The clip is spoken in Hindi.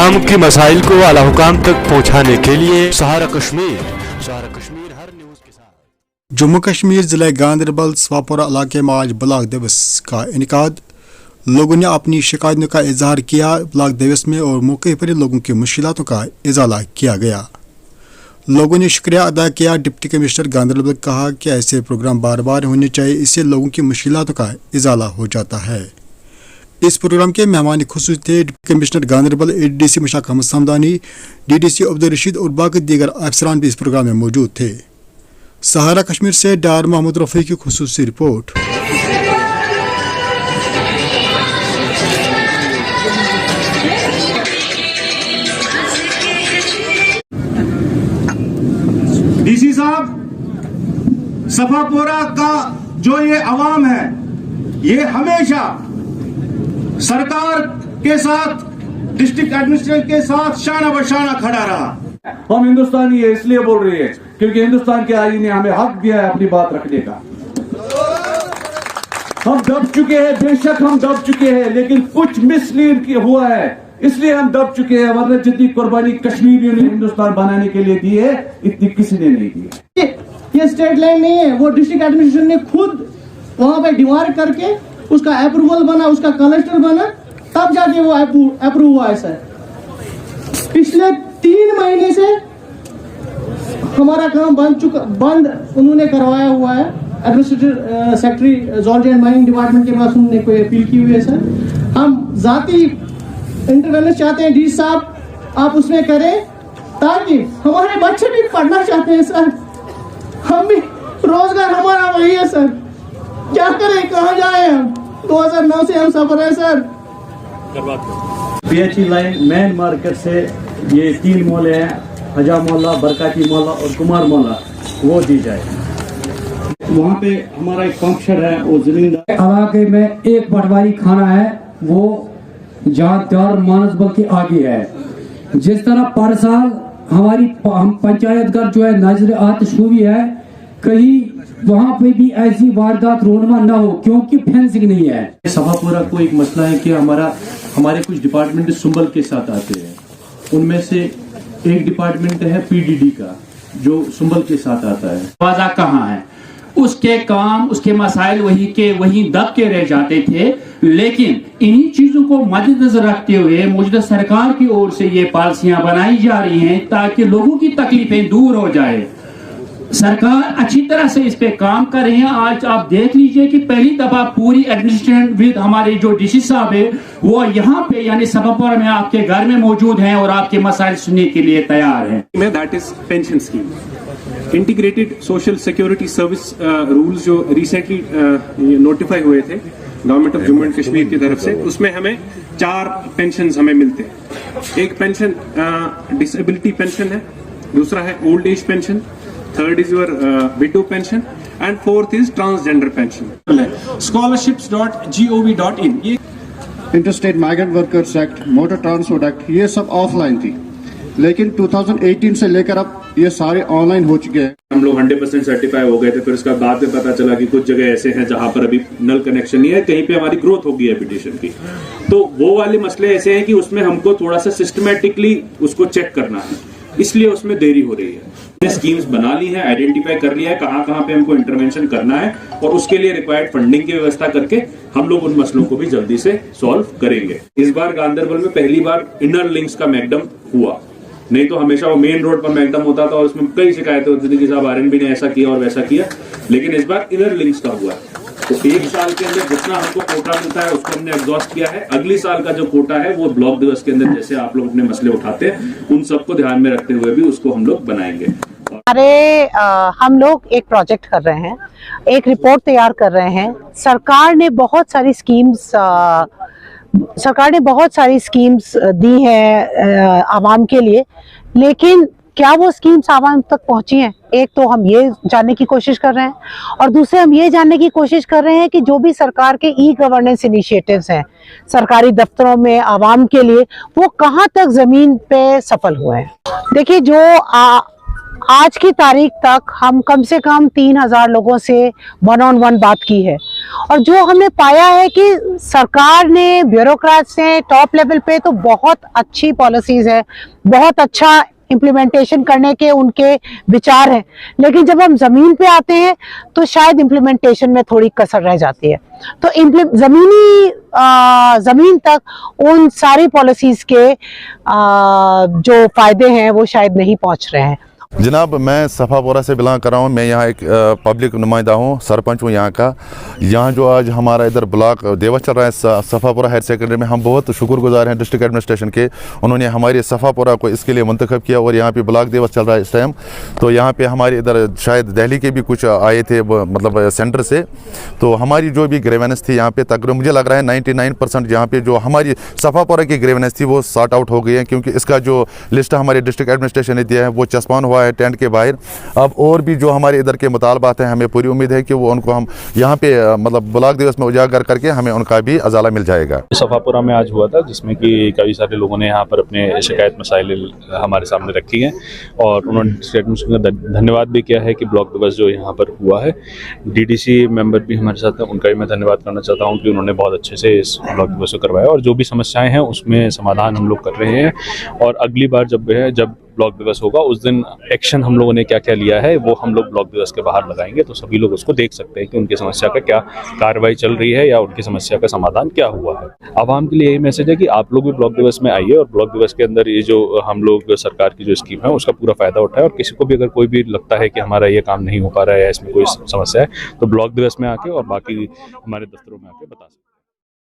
आवाम के मसाइल को आला हुकाम तक पहुँचाने के लिए सहारा कश्मीर हर न्यूज़ के साथ। जम्मू कश्मीर जिले गांधरबल स्वापोरा इलाके में आज ब्लॉक दिवस का इनेकाद। लोगों ने अपनी शिकायतों का इजहार किया ब्लॉक दिवस में और मौके पर लोगों की मुश्किलातों का इजाला किया गया। लोगों ने शुक्रिया अदा किया। डिप्टी कमिश्नर गांधरबल ने कहा कि ऐसे प्रोग्राम बार बार होने चाहिए, इससे लोगों की मुश्किलातों का इजाला हो जाता है। इस प्रोग्राम के मेहमान खुसूस थे deputy commissioner Ganderbal, ADC Mushtaq Ahmad Samdani, DDC Abdul Rashid और बाकी दीगर अफसरान भी इस प्रोग्राम में मौजूद थे। सहारा कश्मीर से डार मोहम्मद रफ़ी की खुसूसी रिपोर्ट। DC साहब, सफापोरा का जो ये अवाम है, ये हमेशा सरकार के साथ, डिस्ट्रिक्ट एडमिनिस्ट्रेशन के साथ शाना बशाना खड़ा रहा। हम हिंदुस्तानी है इसलिए बोल रही है क्योंकि हिंदुस्तान के आईन ने हमें हक दिया है अपनी बात रखने का। हम दब चुके हैं, बेशक हम दब चुके हैं, लेकिन कुछ मिसलीड हुआ है इसलिए हम दब चुके हैं, वरना जितनी कुर्बानी कश्मीरियों ने हिंदुस्तान बनाने के लिए दी है इतनी किसी ने नहीं दी है। ये स्टेट लाइन नहीं है, वो डिस्ट्रिक्ट एडमिनिस्ट्रेशन ने खुद वहां पे डिमांड करके उसका अप्रूवल बना, उसका क्लस्टर बना, तब जाके वो अप्रूव हुआ है सर। पिछले 3 महीने से हमारा काम बंद उन्होंने करवाया हुआ है। Administrative secretary zoology and mining department के पास उन्होंने कोई अपील की हुई है सर। हम जाती इंटरवेंस चाहते हैं, डी साहब आप उसमें करें ताकि हमारे बच्चे भी पढ़ना चाहते हैं सर। हम भी रोजगार हमारा वही है सर, क्या करें, कहाँ जाए हम। 2009 से हम सफर है sir. PHE line main market से ये 3 मोहल्ले हैं, हजा मोहल्ला, बरकाती मोहल्ला और कुमार मोहल्ला, वो दी जाए। वहाँ पे हमारा एक पंप शेड है, वो जमींदार इलाके में एक पटवारी खाना है, वो जहाँ त्यार मानसबल के आगे है। जिस तरह पर साल हमारी पंचायत घर जो है नजर आतिश हुई है, कहीं वहाँ पे भी ऐसी वारदात रोनमा ना हो क्योंकि फेंसिंग नहीं है। सफापुरा को एक मसला है कि हमारे कुछ डिपार्टमेंट सुंबल के साथ आते हैं, उनमें से एक डिपार्टमेंट है PDD का जो सुंबल के साथ आता है। वादा कहाँ है, उसके काम उसके मसाइल वही दब के रह जाते थे। लेकिन इन्हीं चीजों को मद्देनजर रखते हुए मौजूदा सरकार की ओर से ये पॉलिसियां बनाई जा रही हैं ताकि लोगों की तकलीफें दूर हो जाए। सरकार अच्छी तरह से इस पे काम कर रही है। आज आप देख लीजिए कि पहली दफा पूरी एडमिनिस्ट्रेशन विद हमारे जो DC साहब है वो यहाँ पे यानी सफापुरा में आपके घर में मौजूद हैं और आपके मसाइल सुनने के लिए तैयार हैं। That is pension scheme, integrated social security service rules जो रिसेंटली नोटिफाई हुए थे government of Jammu and Kashmir की तरफ से, उसमें हमें 4 पेंशन हमें मिलते हैं। एक पेंशन डिसेबिलिटी पेंशन है, दूसरा है old age pension, third is your window pension and fourth is transgender pension. scholarships.gov.in ये interstate migrant workers act, motor transport act, ये सब ऑफलाइन थी, लेकिन 2018 से लेकर अब ये सारे ऑनलाइन हो चुके हैं। हम लोग 100% सर्टिफाई हो गए थे, फिर उसका बाद में पता चला कि कुछ जगह ऐसे हैं जहां पर अभी नल कनेक्शन नहीं है, कहीं पे हमारी ग्रोथ हो गई है पिटीशन की। तो वो वाले मसले ऐसे हैं कि उसमें हमको थोड़ा सा सिस्टमेटिकली उसको चेक करना है, इसलिए उसमें देरी हो रही है। स्कीम्स बना ली है, आइडेंटिफाई कर लिया है कहां पे हमको इंटरवेंशन करना है और उसके लिए रिक्वायर्ड फंडिंग की व्यवस्था करके हम लोग उन मसलों को भी जल्दी से सॉल्व करेंगे। इस बार गांधरबल में पहली बार इनर लिंक्स का मैकडम हुआ, नहीं तो हमेशा वो मेन रोड पर मैकडम होता था और उसमें कई शिकायतें होती थी कि साहब RNB ने ऐसा किया और वैसा किया, लेकिन इस बार इनर लिंक्स का हुआ। तो 1 साल के अंदर जितना हमको कोटा मिलता है उसको हमने एग्जॉस्ट किया है। अगली साल का जो कोटा है वो ब्लॉक दिवस के अंदर जैसे आप लोग अपने मसले उठाते हैं उन सबको ध्यान में रखते हुए भी उसको हम लोग बनाएंगे। हम लोग एक प्रोजेक्ट कर रहे हैं, एक रिपोर्ट तैयार कर रहे हैं। सरकार ने बहुत सारी स्कीम्स दी हैं आवाम के लिए, लेकिन क्या वो स्कीम्स आवाम तक पहुंची हैं? एक तो हम ये जानने की कोशिश कर रहे हैं और दूसरे हम ये जानने की कोशिश कर रहे हैं कि जो भी सरकार के गवर्नेंस इनिशिएटिव्स हैं सरकारी दफ्तरों में आवाम के लिए, वो कहां तक जमीन पे सफल हुए हैं। देखिए, जो आज की तारीख तक हम कम से कम 3000 लोगों से 1-on-1 बात की है और जो हमने पाया है कि सरकार ने, ब्यूरोक्रेट्स ने टॉप लेवल पे तो बहुत अच्छी पॉलिसीज है, बहुत अच्छा इम्प्लीमेंटेशन करने के उनके विचार हैं, लेकिन जब हम जमीन पे आते हैं तो शायद इम्प्लीमेंटेशन में थोड़ी कसर रह जाती है। तो जमीन तक उन सारी पॉलिसीज के जो फायदे हैं वो शायद नहीं पहुंच रहे हैं। जनाब, मैं सफ़ापुरा से बिलोंग कर रहा हूँ। मैं यहाँ एक पब्लिक नुमाइंदा हूँ, सरपंच हूँ यहाँ का। यहाँ जो आज हमारा इधर ब्लॉक दिवस चल रहा है सफ़ापुरा हायर सेकेंडरी में, हम बहुत शुक्रगुजार हैं डिस्ट्रिक्ट एडमिनिस्ट्रेशन के। उन्होंने हमारी सफ़ापुरा को इसके लिए मुंतखब किया और यहाँ पे ब्लॉक दिवस चल रहा है इस टाइम। तो यहाँ पे हमारे इधर शायद दिल्ली के भी कुछ आए थे, मतलब सेंटर से। तो हमारी जो भी ग्रेवेनेंस थी यहाँ पे तकरीबन मुझे लग रहा है 99% यहाँ पे जो हमारी सफ़ापुरा की ग्रेवेनेंस थी वो सॉर्ट आउट हो गई है, क्योंकि इसका जो लिस्ट हमारे डिस्ट्रिक्ट एडमिनिस्ट्रेशन ने दिया है वो चस्पान हुआ है टेंट के बाहर। अब और भी जो हमारे इधर के मुतालबात हैं, हमें पूरी उम्मीद है कि वो उनको हम यहाँ पे मतलब ब्लॉक दिवस में उजागर करके हमें उनका भी अजाला मिल जाएगा। सफ़ापुरा में आज हुआ था, जिसमें कि कई सारे लोगों ने यहाँ पर अपने शिकायत मसाइल हमारे सामने रखी हैं और उन्होंने धन्यवाद भी किया है कि ब्लॉक दिवस जो यहाँ पर हुआ है। डीडीसी मेंबर भी हमारे साथ हैं, उनका भी मैं धन्यवाद करना चाहता हूँ कि उन्होंने बहुत अच्छे से इस ब्लॉक दिवस को करवाया और जो भी समस्याएं हैं उसमें समाधान हम लोग कर रहे हैं। और अगली बार जब ब्लॉक दिवस होगा उस दिन एक्शन हम लोगों ने क्या क्या लिया है वो हम लोग ब्लॉक दिवस के बाहर लगाएंगे, तो सभी लोग उसको देख सकते हैं कि उनकी समस्या का क्या कार्रवाई चल रही है या उनकी समस्या का समाधान क्या हुआ है। आवाम के लिए यही मैसेज है कि आप लोग भी ब्लॉक दिवस में आइए और ब्लॉक दिवस के अंदर ये जो हम लोग सरकार की जो स्कीम है उसका पूरा फायदा उठाए। और किसी को भी अगर कोई भी लगता है कि हमारा ये काम नहीं हो पा रहा है या इसमें कोई समस्या है तो ब्लॉक दिवस में आके और बाकी हमारे दफ्तरों में आके बता सकते हैं।